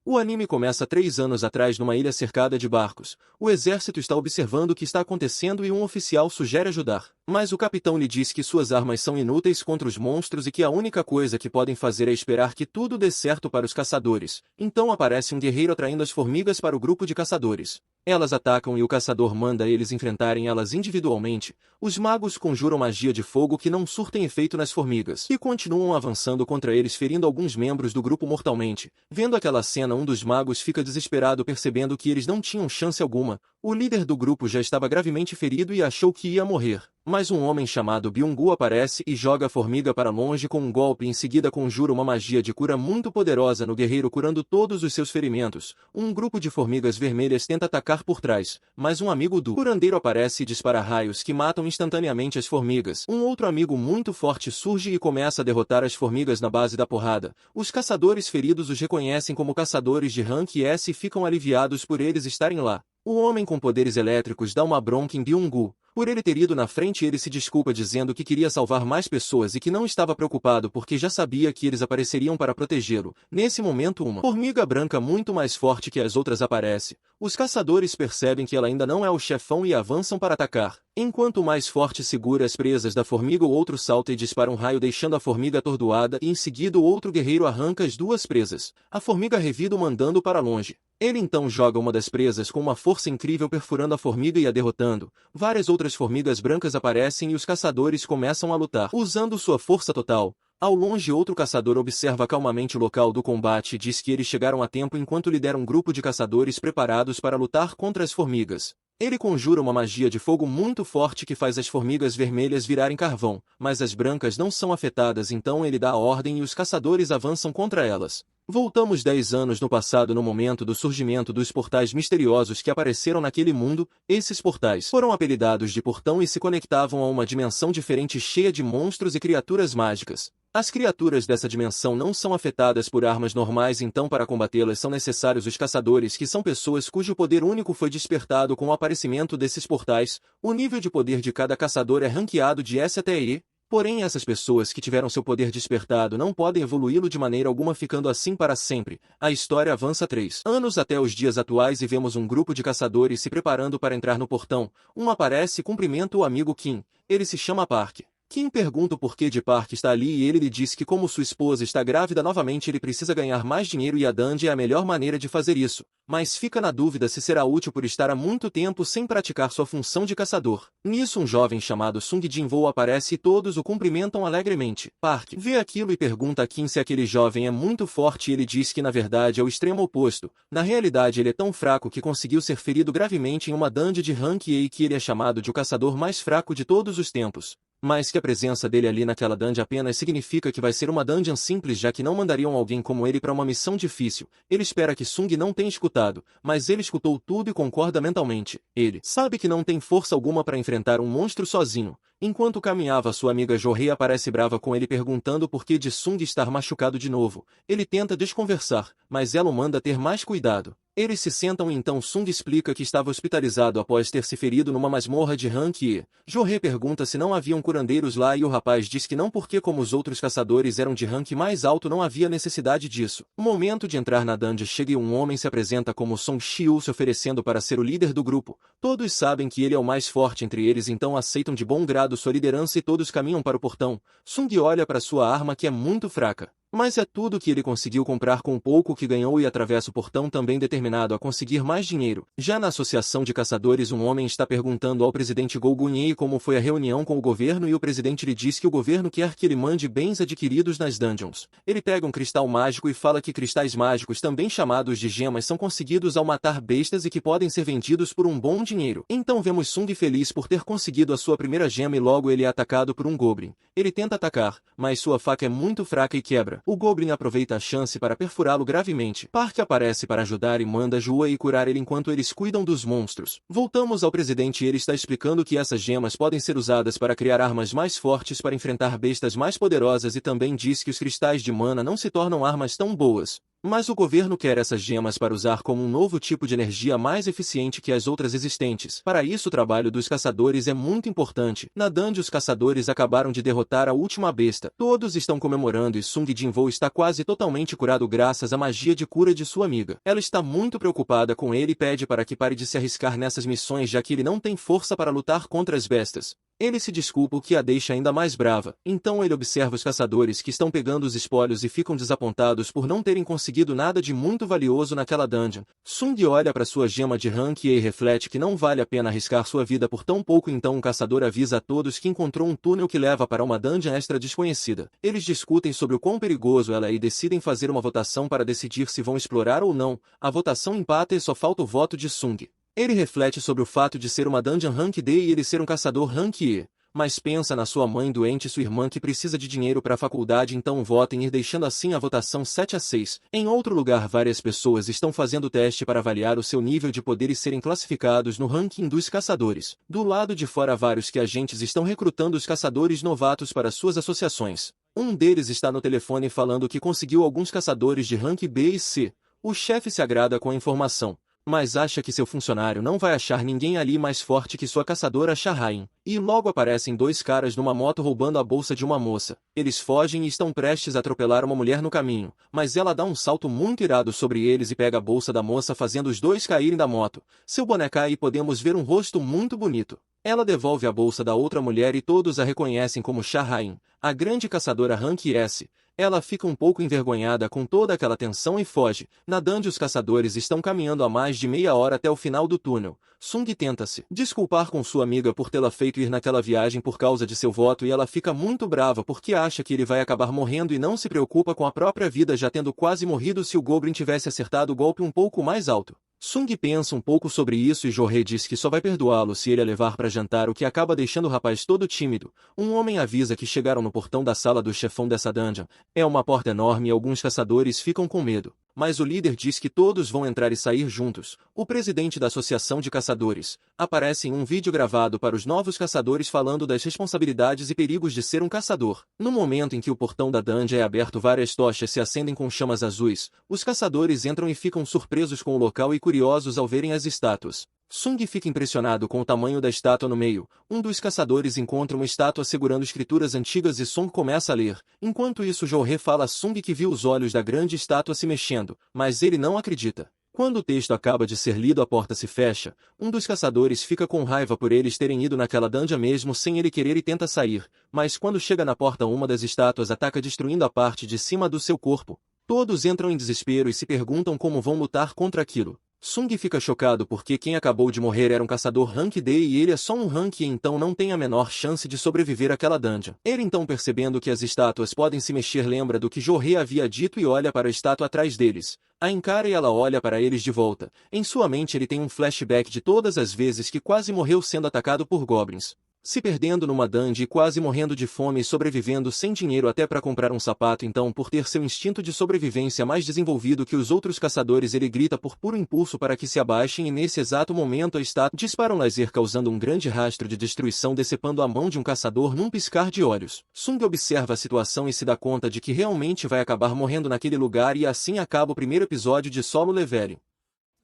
O anime começa 3 anos atrás numa ilha cercada de barcos. O exército está observando o que está acontecendo e um oficial sugere ajudar. Mas o capitão lhe diz que suas armas são inúteis contra os monstros e que a única coisa que podem fazer é esperar que tudo dê certo para os caçadores. Então aparece um guerreiro atraindo as formigas para o grupo de caçadores. Elas atacam e o caçador manda eles enfrentarem elas individualmente. Os magos conjuram magia de fogo que não surtem efeito nas formigas e continuam avançando contra eles, ferindo alguns membros do grupo mortalmente. Vendo aquela cena, um dos magos fica desesperado, percebendo que eles não tinham chance alguma. O líder do grupo já estava gravemente ferido e achou que ia morrer. Mas um homem chamado Byung-gu aparece e joga a formiga para longe com um golpe, e em seguida conjura uma magia de cura muito poderosa no guerreiro, curando todos os seus ferimentos. Um grupo de formigas vermelhas tenta atacar por trás, mas um amigo do curandeiro aparece e dispara raios que matam instantaneamente as formigas. Um outro amigo muito forte surge e começa a derrotar as formigas na base da porrada. Os caçadores feridos os reconhecem como caçadores de rank S e ficam aliviados por eles estarem lá. O homem com poderes elétricos dá uma bronca em Byung-gu. Por ele ter ido na frente, ele se desculpa dizendo que queria salvar mais pessoas e que não estava preocupado porque já sabia que eles apareceriam para protegê-lo. Nesse momento, uma formiga branca muito mais forte que as outras aparece. Os caçadores percebem que ela ainda não é o chefão e avançam para atacar. Enquanto o mais forte segura as presas da formiga, o outro salta e dispara um raio deixando a formiga atordoada e em seguida o outro guerreiro arranca as duas presas. A formiga revida o mandando para longe. Ele então joga uma das presas com uma força incrível, perfurando a formiga e a derrotando. Várias outras formigas brancas aparecem e os caçadores começam a lutar, usando sua força total. Ao longe, outro caçador observa calmamente o local do combate e diz que eles chegaram a tempo enquanto lidera um grupo de caçadores preparados para lutar contra as formigas. Ele conjura uma magia de fogo muito forte que faz as formigas vermelhas virarem carvão, mas as brancas não são afetadas, então ele dá a ordem e os caçadores avançam contra elas. Voltamos 10 anos no passado, no momento do surgimento dos portais misteriosos que apareceram naquele mundo. Esses portais foram apelidados de portão e se conectavam a uma dimensão diferente cheia de monstros e criaturas mágicas. As criaturas dessa dimensão não são afetadas por armas normais, então para combatê-las são necessários os caçadores, que são pessoas cujo poder único foi despertado com o aparecimento desses portais. O nível de poder de cada caçador é ranqueado de S até E. Porém, essas pessoas que tiveram seu poder despertado não podem evoluí-lo de maneira alguma, ficando assim para sempre. A história avança 3 anos até os dias atuais e vemos um grupo de caçadores se preparando para entrar no portão. Um aparece e cumprimenta o amigo Kim. Ele se chama Park. Kim pergunta o porquê de Park estar ali e ele lhe diz que como sua esposa está grávida novamente, ele precisa ganhar mais dinheiro e a Dandy é a melhor maneira de fazer isso. Mas fica na dúvida se será útil por estar há muito tempo sem praticar sua função de caçador. Nisso um jovem chamado Sung Jin-woo aparece e todos o cumprimentam alegremente. Park vê aquilo e pergunta a Kim se aquele jovem é muito forte e ele diz que na verdade é o extremo oposto. Na realidade ele é tão fraco que conseguiu ser ferido gravemente em uma Dandy de rank E e que ele é chamado de o caçador mais fraco de todos os tempos. Mas que a presença dele ali naquela dungeon apenas significa que vai ser uma dungeon simples, já que não mandariam alguém como ele para uma missão difícil. Ele espera que Sung não tenha escutado, mas ele escutou tudo e concorda mentalmente. Ele sabe que não tem força alguma para enfrentar um monstro sozinho. Enquanto caminhava, sua amiga Jo-hee aparece brava com ele, perguntando por que de Sung estar machucado de novo. Ele tenta desconversar, mas ela o manda ter mais cuidado. Eles se sentam e então Sung explica que estava hospitalizado após ter se ferido numa masmorra de rank E. Jo-hee pergunta se não haviam curandeiros lá e o rapaz diz que não, porque como os outros caçadores eram de rank mais alto não havia necessidade disso. O momento de entrar na dungeon chega e um homem se apresenta como Song Shiu, se oferecendo para ser o líder do grupo. Todos sabem que ele é o mais forte entre eles, então aceitam de bom grado sua liderança e todos caminham para o portão. Sung olha para sua arma, que é muito fraca. Mas é tudo que ele conseguiu comprar com o pouco que ganhou, e atravessa o portão também determinado a conseguir mais dinheiro. Já na associação de caçadores, um homem está perguntando ao presidente Go Gun-hye como foi a reunião com o governo e o presidente lhe diz que o governo quer que ele mande bens adquiridos nas dungeons. Ele pega um cristal mágico e fala que cristais mágicos, também chamados de gemas, são conseguidos ao matar bestas e que podem ser vendidos por um bom dinheiro. Então vemos Sung feliz por ter conseguido a sua primeira gema e logo ele é atacado por um goblin. Ele tenta atacar, mas sua faca é muito fraca e quebra. O Goblin aproveita a chance para perfurá-lo gravemente. Park aparece para ajudar e manda Jo-hee curar ele enquanto eles cuidam dos monstros. Voltamos ao presidente e ele está explicando que essas gemas podem ser usadas para criar armas mais fortes para enfrentar bestas mais poderosas, e também diz que os cristais de mana não se tornam armas tão boas. Mas o governo quer essas gemas para usar como um novo tipo de energia mais eficiente que as outras existentes. Para isso o trabalho dos caçadores é muito importante. Na dungeon os caçadores acabaram de derrotar a última besta. Todos estão comemorando e Sung Jinwoo está quase totalmente curado graças à magia de cura de sua amiga. Ela está muito preocupada com ele e pede para que pare de se arriscar nessas missões já que ele não tem força para lutar contra as bestas. Ele se desculpa, o que a deixa ainda mais brava. Então ele observa os caçadores que estão pegando os espólios e ficam desapontados por não terem conseguido nada de muito valioso naquela dungeon. Sung olha para sua gema de rank e reflete que não vale a pena arriscar sua vida por tão pouco, então um caçador avisa a todos que encontrou um túnel que leva para uma dungeon extra desconhecida. Eles discutem sobre o quão perigoso ela é e decidem fazer uma votação para decidir se vão explorar ou não. A votação empata e só falta o voto de Sung. Ele reflete sobre o fato de ser uma dungeon rank D e ele ser um caçador rank E, mas pensa na sua mãe doente e sua irmã que precisa de dinheiro para a faculdade, então vota em ir, deixando assim a votação 7-6. Em outro lugar, várias pessoas estão fazendo o teste para avaliar o seu nível de poder e serem classificados no ranking dos caçadores. Do lado de fora, vários agentes estão recrutando os caçadores novatos para suas associações. Um deles está no telefone falando que conseguiu alguns caçadores de rank B e C. O chefe se agrada com a informação, mas acha que seu funcionário não vai achar ninguém ali mais forte que sua caçadora Shahrain. E logo aparecem dois caras numa moto roubando a bolsa de uma moça. Eles fogem e estão prestes a atropelar uma mulher no caminho, mas ela dá um salto muito irado sobre eles e pega a bolsa da moça, fazendo os dois caírem da moto. Seu boné cai e podemos ver um rosto muito bonito. Ela devolve a bolsa da outra mulher e todos a reconhecem como Shahrain, a grande caçadora rank S. Ela fica um pouco envergonhada com toda aquela tensão e foge. Na dungeon os caçadores estão caminhando há mais de meia hora até o final do túnel. Sung tenta se desculpar com sua amiga por tê-la feito ir naquela viagem por causa de seu voto e ela fica muito brava porque acha que ele vai acabar morrendo e não se preocupa com a própria vida, já tendo quase morrido se o Goblin tivesse acertado o golpe um pouco mais alto. Sung pensa um pouco sobre isso e Jorre diz que só vai perdoá-lo se ele a levar para jantar, o que acaba deixando o rapaz todo tímido. Um homem avisa que chegaram no portão da sala do chefão dessa dungeon. É uma porta enorme e alguns caçadores ficam com medo, mas o líder diz que todos vão entrar e sair juntos. O presidente da Associação de Caçadores aparece em um vídeo gravado para os novos caçadores falando das responsabilidades e perigos de ser um caçador. No momento em que o portão da dungeon é aberto, várias tochas se acendem com chamas azuis. Os caçadores entram e ficam surpresos com o local e curiosos ao verem as estátuas. Sung fica impressionado com o tamanho da estátua no meio. Um dos caçadores encontra uma estátua segurando escrituras antigas e Sung começa a ler. Enquanto isso, Jorre fala a Sung que viu os olhos da grande estátua se mexendo, mas ele não acredita. Quando o texto acaba de ser lido, a porta se fecha. Um dos caçadores fica com raiva por eles terem ido naquela dungeon mesmo sem ele querer e tenta sair, mas quando chega na porta, uma das estátuas ataca, destruindo a parte de cima do seu corpo. Todos entram em desespero e se perguntam como vão lutar contra aquilo. Sung fica chocado porque quem acabou de morrer era um caçador rank D e ele é só um rank E, então não tem a menor chance de sobreviver àquela dungeon. Ele então, percebendo que as estátuas podem se mexer, lembra do que Jorre havia dito e olha para a estátua atrás deles. A encara e ela olha para eles de volta. Em sua mente ele tem um flashback de todas as vezes que quase morreu sendo atacado por goblins, se perdendo numa dungeon e quase morrendo de fome e sobrevivendo sem dinheiro até para comprar um sapato. Então, por ter seu instinto de sobrevivência mais desenvolvido que os outros caçadores, ele grita por puro impulso para que se abaixem e nesse exato momento a estátua dispara um laser causando um grande rastro de destruição, decepando a mão de um caçador num piscar de olhos. Sung observa a situação e se dá conta de que realmente vai acabar morrendo naquele lugar e assim acaba o primeiro episódio de Solo Leveling.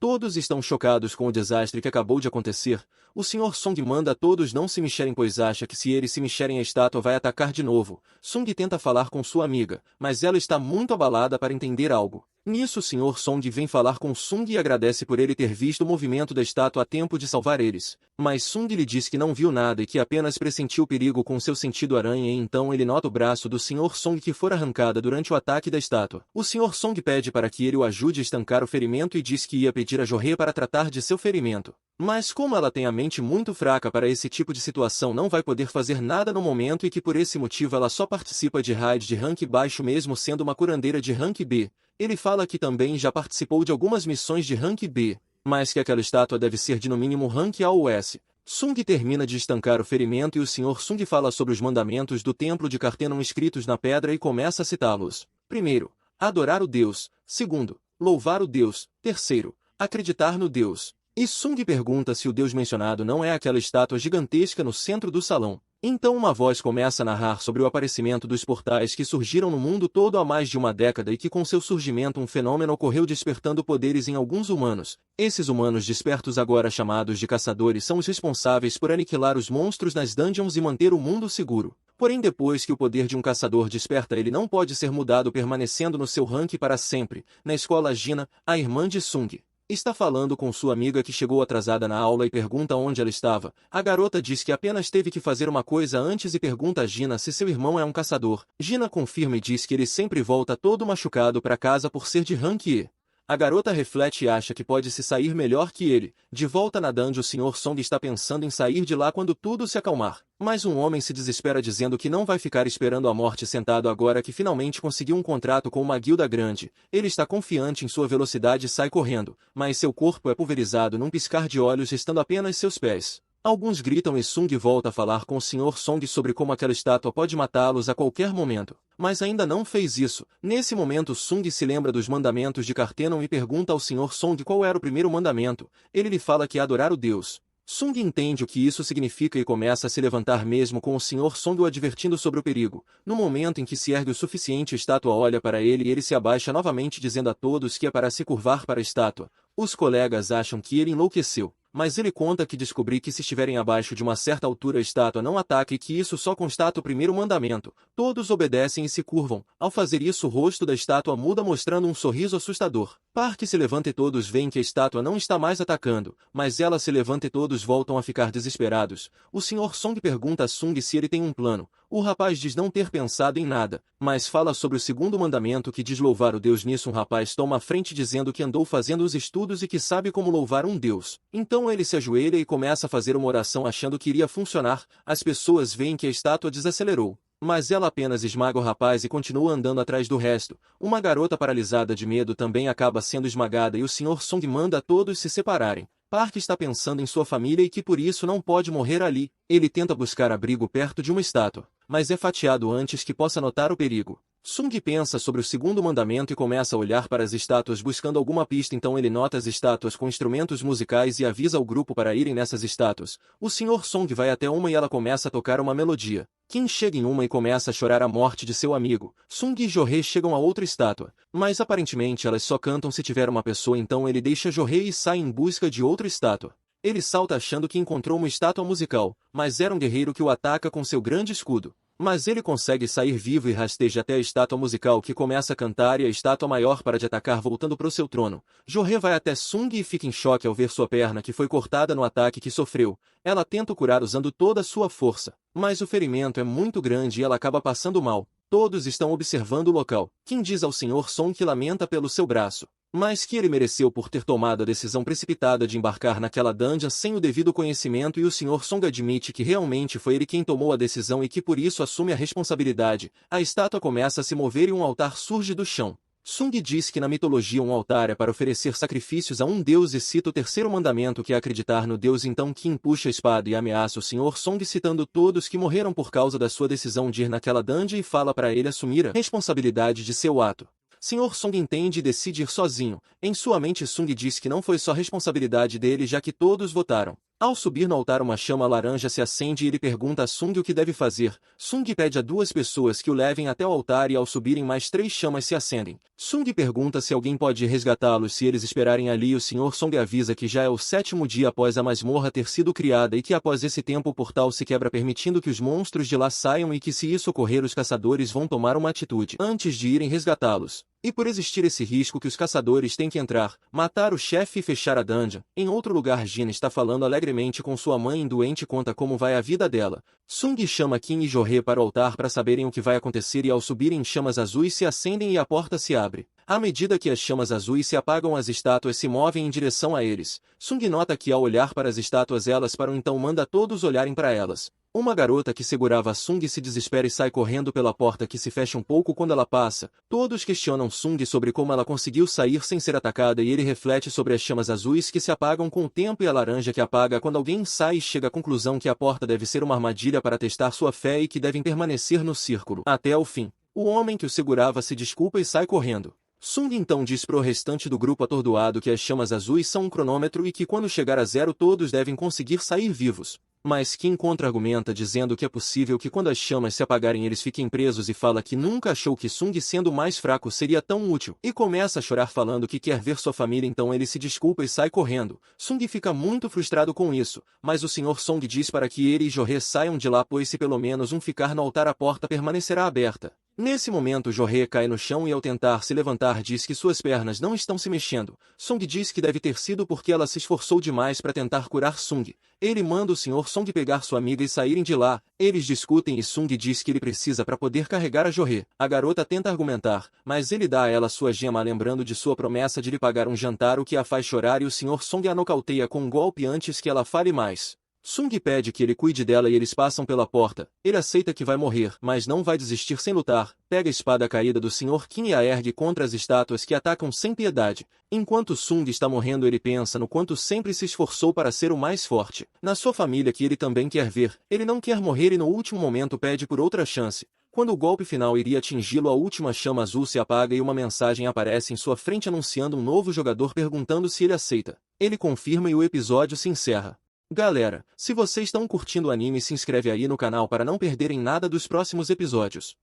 Todos estão chocados com o desastre que acabou de acontecer. O Sr. Song manda a todos não se mexerem, pois acha que se eles se mexerem a estátua vai atacar de novo. Sung tenta falar com sua amiga, mas ela está muito abalada para entender algo. Nisso o Sr. Song vem falar com Sung e agradece por ele ter visto o movimento da estátua a tempo de salvar eles. Mas Sung lhe diz que não viu nada e que apenas pressentiu o perigo com seu sentido aranha, e então ele nota o braço do Sr. Song que fora arrancada durante o ataque da estátua. O Sr. Song pede para que ele o ajude a estancar o ferimento e diz que ia pedir a Jorre para tratar de seu ferimento. Mas como ela tem a mente muito fraca para esse tipo de situação, não vai poder fazer nada no momento e que por esse motivo ela só participa de raid de rank baixo mesmo sendo uma curandeira de rank B. Ele fala que também já participou de algumas missões de rank B, mas que aquela estátua deve ser de no mínimo rank A ou S. Sung termina de estancar o ferimento e o Sr. Sung fala sobre os mandamentos do templo de Cartenon escritos na pedra e começa a citá-los. Primeiro, adorar o Deus. Segundo, louvar o Deus. Terceiro, acreditar no Deus. E Sung pergunta se o Deus mencionado não é aquela estátua gigantesca no centro do salão. Então uma voz começa a narrar sobre o aparecimento dos portais que surgiram no mundo todo há mais de uma década e que com seu surgimento um fenômeno ocorreu despertando poderes em alguns humanos. Esses humanos despertos agora chamados de caçadores são os responsáveis por aniquilar os monstros nas dungeons e manter o mundo seguro. Porém depois que o poder de um caçador desperta ele não pode ser mudado permanecendo no seu rank para sempre. Na escola Gina, a irmã de Sung está falando com sua amiga que chegou atrasada na aula e pergunta onde ela estava. A garota diz que apenas teve que fazer uma coisa antes e pergunta a Gina se seu irmão é um caçador. Gina confirma e diz que ele sempre volta todo machucado para casa por ser de rank E. A garota reflete e acha que pode se sair melhor que ele. De volta na dungeon, o Sr. Song está pensando em sair de lá quando tudo se acalmar. Mas um homem se desespera dizendo que não vai ficar esperando a morte sentado agora que finalmente conseguiu um contrato com uma guilda grande. Ele está confiante em sua velocidade e sai correndo, mas seu corpo é pulverizado num piscar de olhos restando apenas seus pés. Alguns gritam e Sung volta a falar com o Sr. Song sobre como aquela estátua pode matá-los a qualquer momento. Mas ainda não fez isso. Nesse momento Sung se lembra dos mandamentos de Cartenon e pergunta ao Sr. Song qual era o primeiro mandamento. Ele lhe fala que é adorar o Deus. Sung entende o que isso significa e começa a se levantar mesmo com o Sr. Song o advertindo sobre o perigo. No momento em que se ergue o suficiente a estátua olha para ele e ele se abaixa novamente dizendo a todos que é para se curvar para a estátua. Os colegas acham que ele enlouqueceu. Mas ele conta que descobri que se estiverem abaixo de uma certa altura a estátua não ataca e que isso só constata o primeiro mandamento. Todos obedecem e se curvam. Ao fazer isso o rosto da estátua muda mostrando um sorriso assustador. Park se levanta e todos veem que a estátua não está mais atacando, mas ela se levanta e todos voltam a ficar desesperados. O Sr. Song pergunta a Sung se ele tem um plano. O rapaz diz não ter pensado em nada, mas fala sobre o segundo mandamento que diz louvar o Deus. Nisso um rapaz toma a frente dizendo que andou fazendo os estudos e que sabe como louvar um Deus. Então ele se ajoelha e começa a fazer uma oração achando que iria funcionar. As pessoas veem que a estátua desacelerou. Mas ela apenas esmaga o rapaz e continua andando atrás do resto. Uma garota paralisada de medo também acaba sendo esmagada e o Sr. Song manda a todos se separarem. Park está pensando em sua família e que por isso não pode morrer ali. Ele tenta buscar abrigo perto de uma estátua, mas é fatiado antes que possa notar o perigo. Sung pensa sobre o segundo mandamento e começa a olhar para as estátuas buscando alguma pista. Então ele nota as estátuas com instrumentos musicais e avisa ao grupo para irem nessas estátuas. O Sr. Song vai até uma e ela começa a tocar uma melodia. Kim chega em uma e começa a chorar a morte de seu amigo. Sung e Jorei chegam a outra estátua, mas aparentemente elas só cantam se tiver uma pessoa. Então ele deixa Jorei e sai em busca de outra estátua. Ele salta achando que encontrou uma estátua musical, mas era um guerreiro que o ataca com seu grande escudo. Mas ele consegue sair vivo e rasteja até a estátua musical que começa a cantar e a estátua maior para de atacar voltando para o seu trono. Jorei vai até Sung e fica em choque ao ver sua perna que foi cortada no ataque que sofreu. Ela tenta o curar usando toda a sua força, mas o ferimento é muito grande e ela acaba passando mal. Todos estão observando o local. Kim diz ao Sr. Song que lamenta pelo seu braço, mas que ele mereceu por ter tomado a decisão precipitada de embarcar naquela dungeon sem o devido conhecimento e o Sr. Song admite que realmente foi ele quem tomou a decisão e que por isso assume a responsabilidade. A estátua começa a se mover e um altar surge do chão. Sung diz que na mitologia um altar é para oferecer sacrifícios a um deus e cita o terceiro mandamento que é acreditar no deus. Então Kim puxa a espada e ameaça o Sr. Song citando todos que morreram por causa da sua decisão de ir naquela dungeon e fala para ele assumir a responsabilidade de seu ato. Sr. Song entende e decide ir sozinho. Em sua mente Sung diz que não foi só responsabilidade dele já que todos votaram. Ao subir no altar uma chama laranja se acende e ele pergunta a Sung o que deve fazer. Sung pede a duas pessoas que o levem até o altar e ao subirem mais 3 chamas se acendem. Sung pergunta se alguém pode resgatá-los se eles esperarem ali. O Sr. Song avisa que já é o 7º dia após a masmorra ter sido criada e que após esse tempo o portal se quebra permitindo que os monstros de lá saiam e que se isso ocorrer os caçadores vão tomar uma atitude antes de irem resgatá-los. E por existir esse risco que os caçadores têm que entrar, matar o chefe e fechar a dungeon. Em outro lugar Gina está falando alegremente com sua mãe doente e conta como vai a vida dela. Sung chama Kim e Jorei para o altar para saberem o que vai acontecer e ao subirem chamas azuis se acendem e a porta se abre. À medida que as chamas azuis se apagam as estátuas se movem em direção a eles. Sung nota que ao olhar para as estátuas elas param então manda todos olharem para elas. Uma garota que segurava a Sung se desespera e sai correndo pela porta que se fecha um pouco quando ela passa. Todos questionam Sung sobre como ela conseguiu sair sem ser atacada e ele reflete sobre as chamas azuis que se apagam com o tempo e a laranja que apaga quando alguém sai e chega à conclusão que a porta deve ser uma armadilha para testar sua fé e que devem permanecer no círculo até o fim. O homem que o segurava se desculpa e sai correndo. Sung então diz para o restante do grupo atordoado que as chamas azuis são um cronômetro e que quando chegar a 0 todos devem conseguir sair vivos. Mas Kim contra-argumenta dizendo que é possível que quando as chamas se apagarem eles fiquem presos e fala que nunca achou que Sung sendo mais fraco seria tão útil. E começa a chorar falando que quer ver sua família, então ele se desculpa e sai correndo. Sung fica muito frustrado com isso, mas o Sr. Song diz para que ele e Jorê saiam de lá, pois se pelo menos um ficar no altar a porta permanecerá aberta. Nesse momento Jorê cai no chão e ao tentar se levantar diz que suas pernas não estão se mexendo. Song diz que deve ter sido porque ela se esforçou demais para tentar curar Sung. Ele manda o Sr. Song pegar sua amiga e saírem de lá. Eles discutem e Sung diz que ele precisa para poder carregar a Jorê. A garota tenta argumentar, mas ele dá a ela sua gema lembrando de sua promessa de lhe pagar um jantar, o que a faz chorar, e o Sr. Song a nocauteia com um golpe antes que ela fale mais. Sung pede que ele cuide dela e eles passam pela porta. Ele aceita que vai morrer, mas não vai desistir sem lutar. Pega a espada caída do Sr. Kim e a ergue contra as estátuas que atacam sem piedade. Enquanto Sung está morrendo, ele pensa no quanto sempre se esforçou para ser o mais forte. Na sua família que ele também quer ver. Ele não quer morrer e no último momento pede por outra chance. Quando o golpe final iria atingi-lo, a última chama azul se apaga e uma mensagem aparece em sua frente anunciando um novo jogador perguntando se ele aceita. Ele confirma e o episódio se encerra. Galera, se vocês estão curtindo o anime, se inscreve aí no canal para não perderem nada dos próximos episódios.